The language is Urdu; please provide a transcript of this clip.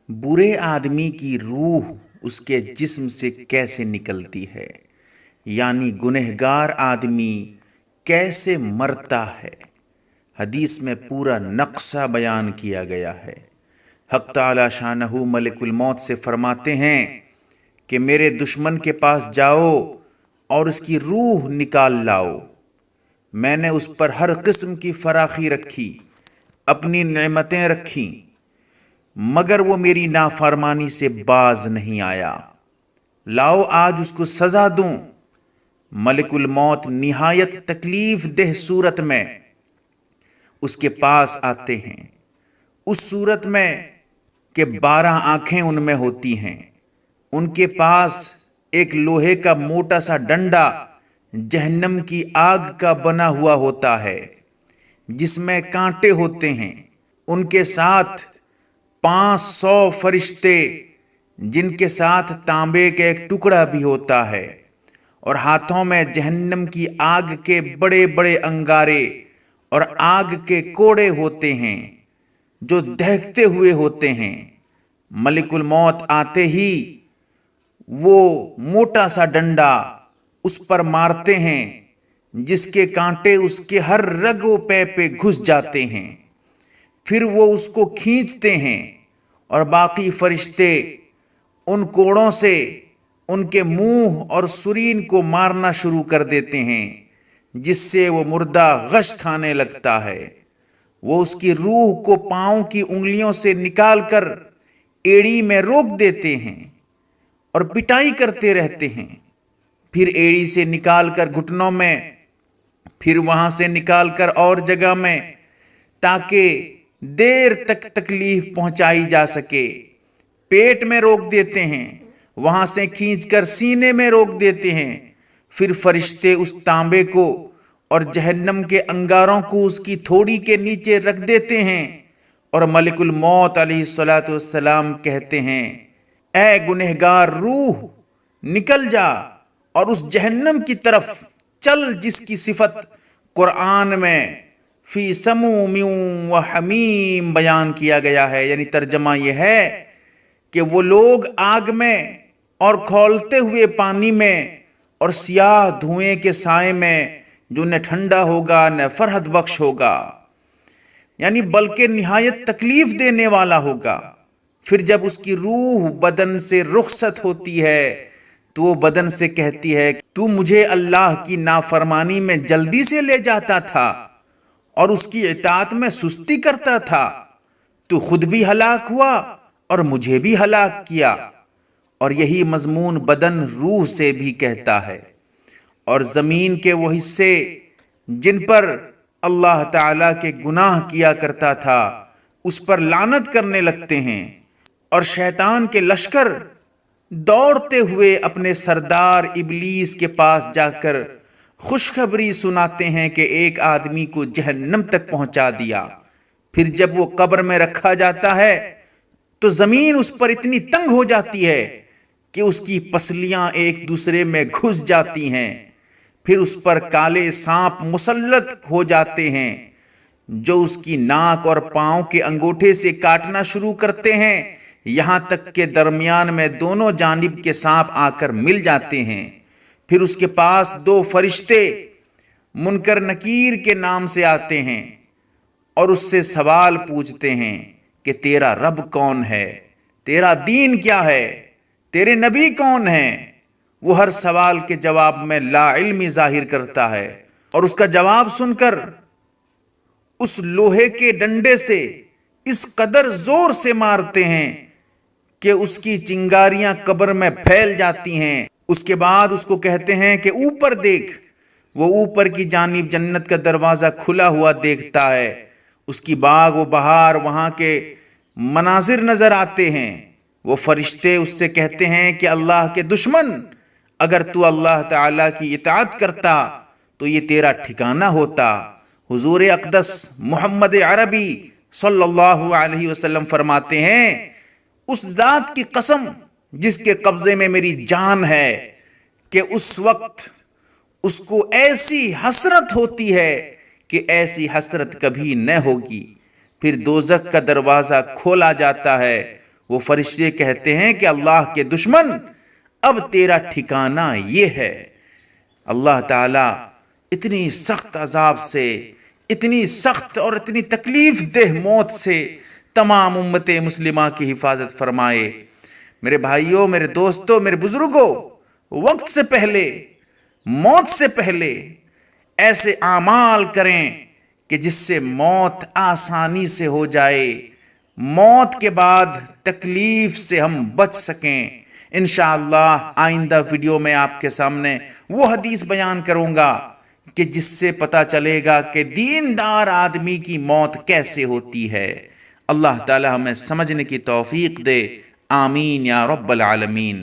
برے آدمی کی روح اس کے جسم سے کیسے نکلتی ہے، یعنی گنہگار آدمی کیسے مرتا ہے۔ حدیث میں پورا نقشہ بیان کیا گیا ہے۔ حق تعالی شانہ ملک الموت سے فرماتے ہیں کہ میرے دشمن کے پاس جاؤ اور اس کی روح نکال لاؤ۔ میں نے اس پر ہر قسم کی فراخی رکھی، اپنی نعمتیں رکھی، مگر وہ میری نافرمانی سے باز نہیں آیا۔ لاؤ آج اس کو سزا دوں۔ ملک الموت نہایت تکلیف دہ صورت میں اس کے پاس آتے ہیں، اس صورت میں کہ 12 آنکھیں ان میں ہوتی ہیں۔ ان کے پاس ایک لوہے کا موٹا سا ڈنڈا جہنم کی آگ کا بنا ہوا ہوتا ہے، جس میں کانٹے ہوتے ہیں۔ ان کے ساتھ 500 فرشتے، جن کے ساتھ تانبے کا ایک ٹکڑا بھی ہوتا ہے، اور ہاتھوں میں جہنم کی آگ کے بڑے بڑے انگارے اور آگ کے کوڑے ہوتے ہیں جو دہکتے ہوئے ہوتے ہیں۔ ملک الموت آتے ہی وہ موٹا سا ڈنڈا اس پر مارتے ہیں، جس کے کانٹے اس کے ہر رگ و پے پہ گھس جاتے ہیں۔ پھر وہ اس کو کھینچتے ہیں اور باقی فرشتے ان کوڑوں سے ان کے منہ اور سرین کو مارنا شروع کر دیتے ہیں، جس سے وہ مردہ غش کھانے لگتا ہے۔ وہ اس کی روح کو پاؤں کی انگلیوں سے نکال کر ایڑی میں روک دیتے ہیں اور پٹائی کرتے رہتے ہیں، پھر ایڑی سے نکال کر گھٹنوں میں، پھر وہاں سے نکال کر اور جگہ میں، تاکہ دیر تک تکلیف پہنچائی جا سکے۔ پیٹ میں روک دیتے ہیں، وہاں سے کھینچ کر سینے میں روک دیتے ہیں۔ پھر فرشتے اس تانبے کو اور جہنم کے انگاروں کو اس کی تھوڑی کے نیچے رکھ دیتے ہیں، اور ملک الموت علیہ السلام کہتے ہیں، اے گنہگار روح، نکل جا اور اس جہنم کی طرف چل جس کی صفت قرآن میں فی سموم و حمیم بیان کیا گیا ہے۔ یعنی ترجمہ یہ ہے کہ وہ لوگ آگ میں اور کھولتے ہوئے پانی میں اور سیاہ دھوئیں کے سائے میں، جو نہ ٹھنڈا ہوگا نہ فرحت بخش ہوگا، یعنی بلکہ نہایت تکلیف دینے والا ہوگا۔ پھر جب اس کی روح بدن سے رخصت ہوتی ہے تو وہ بدن سے کہتی ہے، تو مجھے اللہ کی نافرمانی میں جلدی سے لے جاتا تھا اور اس کی اطاعت میں سستی کرتا تھا، تو خود بھی ہلاک ہوا اور مجھے بھی ہلاک کیا۔ اور یہی مضمون بدن روح سے بھی کہتا ہے۔ اور زمین کے وہ حصے جن پر اللہ تعالیٰ کے گناہ کیا کرتا تھا، اس پر لعنت کرنے لگتے ہیں، اور شیطان کے لشکر دوڑتے ہوئے اپنے سردار ابلیس کے پاس جا کر خوشخبری سناتے ہیں کہ ایک آدمی کو جہنم تک پہنچا دیا۔ پھر جب وہ قبر میں رکھا جاتا ہے تو زمین اس پر اتنی تنگ ہو جاتی ہے کہ اس کی پسلیاں ایک دوسرے میں گھس جاتی ہیں۔ پھر اس پر کالے سانپ مسلط ہو جاتے ہیں، جو اس کی ناک اور پاؤں کے انگوٹھے سے کاٹنا شروع کرتے ہیں، یہاں تک کہ درمیان میں دونوں جانب کے سانپ آ کر مل جاتے ہیں۔ پھر اس کے پاس 2 فرشتے منکر نکیر کے نام سے آتے ہیں اور اس سے سوال پوچھتے ہیں کہ تیرا رب کون ہے، تیرا دین کیا ہے، تیرے نبی کون ہیں۔ وہ ہر سوال کے جواب میں لا علمی ظاہر کرتا ہے، اور اس کا جواب سن کر اس لوہے کے ڈنڈے سے اس قدر زور سے مارتے ہیں کہ اس کی چنگاریاں قبر میں پھیل جاتی ہیں۔ اس کے بعد اس کو کہتے ہیں کہ اوپر دیکھ۔ وہ اوپر کی جانب جنت کا دروازہ کھلا ہوا دیکھتا ہے، اس کی باغ و بہار، وہاں کے مناظر نظر آتے ہیں۔ وہ فرشتے اس سے کہتے ہیں کہ اللہ کے دشمن، اگر تو اللہ تعالیٰ کی اطاعت کرتا تو یہ تیرا ٹھکانہ ہوتا۔ حضور اقدس محمد عربی صلی اللہ علیہ وسلم فرماتے ہیں، اس ذات کی قسم جس کے قبضے میں میری جان ہے، کہ اس وقت اس کو ایسی حسرت ہوتی ہے کہ ایسی حسرت کبھی نہ ہوگی۔ پھر دوزخ کا دروازہ کھولا جاتا ہے، وہ فرشتے کہتے ہیں کہ اللہ کے دشمن، اب تیرا ٹھکانہ یہ ہے۔ اللہ تعالیٰ اتنی سخت عذاب سے، اتنی سخت اور اتنی تکلیف دہ موت سے تمام امت مسلمہ کی حفاظت فرمائے۔ میرے بھائیوں، میرے دوستوں، میرے بزرگوں، وقت سے پہلے، موت سے پہلے ایسے اعمال کریں کہ جس سے موت آسانی سے ہو جائے، موت کے بعد تکلیف سے ہم بچ سکیں۔ انشاءاللہ آئندہ ویڈیو میں آپ کے سامنے وہ حدیث بیان کروں گا کہ جس سے پتہ چلے گا کہ دیندار آدمی کی موت کیسے ہوتی ہے۔ اللہ تعالی ہمیں سمجھنے کی توفیق دے، آمین یا رب العالمین۔